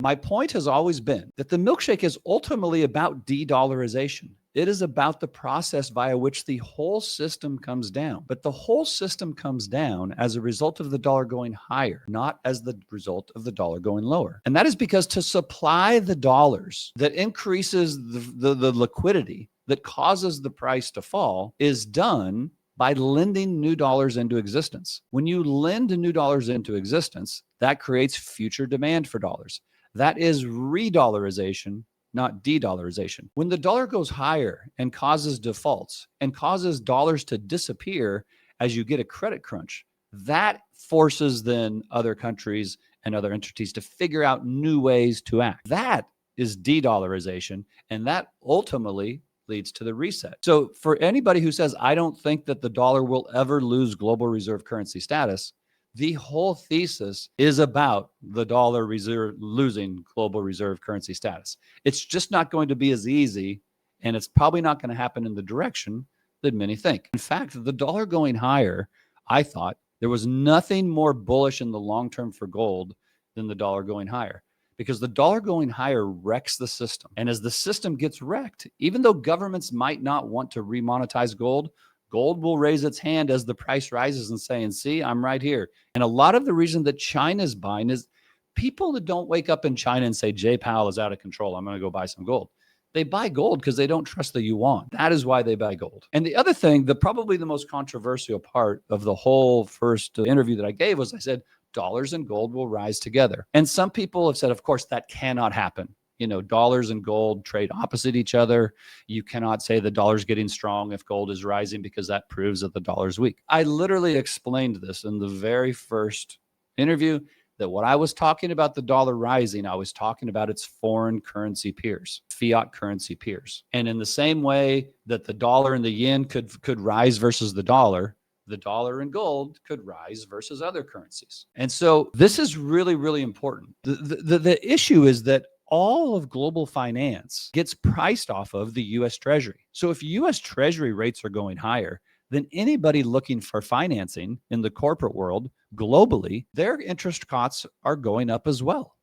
My point has always been that the milkshake is ultimately about de-dollarization. It is about the process via which the whole system comes down. But the whole system comes down as a result of the dollar going higher, not as the result of the dollar going lower. And that is because to supply the dollars that increases the liquidity that causes the price to fall is done by lending new dollars into existence. When you lend new dollars into existence, that creates future demand for dollars. That is re-dollarization, not de-dollarization. When the dollar goes higher and causes defaults and causes dollars to disappear as you get a credit crunch, that forces then other countries and other entities to figure out new ways to act. That is de-dollarization, and that ultimately leads to the reset. So for anybody who says, I don't think that the dollar will ever lose global reserve currency status, the whole thesis is about the dollar reserve losing global reserve currency status. It's just not going to be as easy, and it's probably not going to happen in the direction that many think. In fact, the dollar going higher, I thought there was nothing more bullish in the long term for gold than the dollar going higher, because the dollar going higher wrecks the system. And as the system gets wrecked, even though governments might not want to remonetize gold, gold will raise its hand as the price rises and saying, see, I'm right here. And a lot of the reason that China's buying is people that don't wake up in China and say, Jay Powell is out of control, I'm going to go buy some gold. They buy gold because they don't trust the yuan. That is why they buy gold. And the other thing, probably the most controversial part of the whole first interview that I gave was I said, dollars and gold will rise together. And some people have said, of course, that cannot happen. Dollars and gold trade opposite each other. You cannot say the dollar's getting strong if gold is rising because that proves that the dollar's weak. I literally explained this in the very first interview, that what I was talking about the dollar rising, I was talking about its foreign currency peers, fiat currency peers. And in the same way that the dollar and the yen could rise versus the dollar and gold could rise versus other currencies. And so this is really, really important. The issue is that all of global finance gets priced off of the US Treasury. So if US Treasury rates are going higher, then anybody looking for financing in the corporate world globally, their interest costs are going up as well.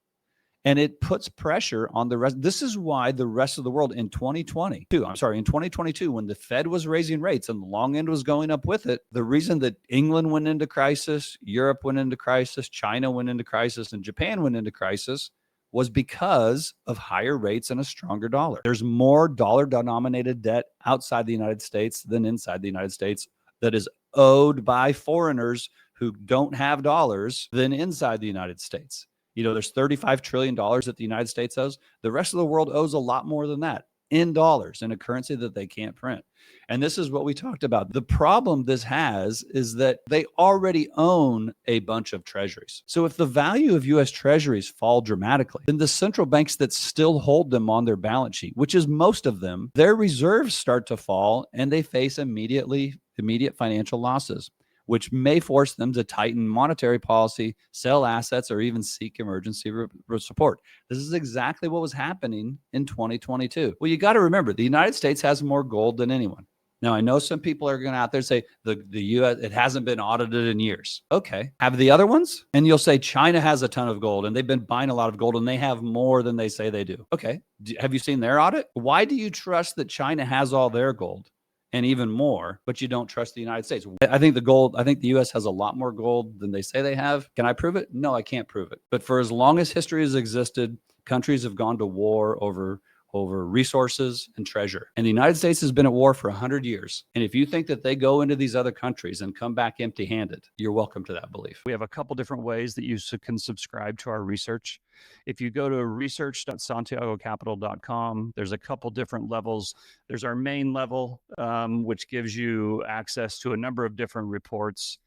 And it puts pressure on the rest. This is why the rest of the world in 2022, when the Fed was raising rates and the long end was going up with it, the reason that England went into crisis, Europe went into crisis, China went into crisis, and Japan went into crisis was because of higher rates and a stronger dollar. There's more dollar-denominated debt outside the United States than inside the United States that is owed by foreigners who don't have dollars than inside the United States. There's $35 trillion that the United States owes. The rest of the world owes a lot more than that in dollars, in a currency that they can't print. And this is what we talked about. The problem this has is that they already own a bunch of treasuries. So if the value of US treasuries fall dramatically, then the central banks that still hold them on their balance sheet, which is most of them, their reserves start to fall and they face immediate financial losses, which may force them to tighten monetary policy, sell assets, or even seek emergency support. This is exactly what was happening in 2022. Well, you got to remember, the United States has more gold than anyone. Now, I know some people are going to out there say the U.S., it hasn't been audited in years. Okay. Have the other ones? And you'll say China has a ton of gold and they've been buying a lot of gold and they have more than they say they do. Okay. Have you seen their audit? Why do you trust that China has all their gold and even more, but you don't trust the United States? I think the US has a lot more gold than they say they have. Can I prove it? No, I can't prove it. But for as long as history has existed, countries have gone to war over resources and treasure. And the United States has been at war for 100 years. And if you think that they go into these other countries and come back empty-handed, you're welcome to that belief. We have a couple different ways that you can subscribe to our research. If you go to research.santiagocapital.com, there's a couple different levels. There's our main level, which gives you access to a number of different reports.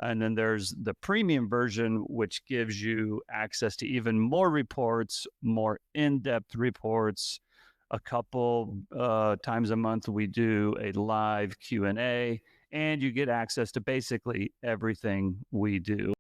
And then there's the premium version, which gives you access to even more reports, more in-depth reports. A couple times a month, we do a live Q&A, and you get access to basically everything we do.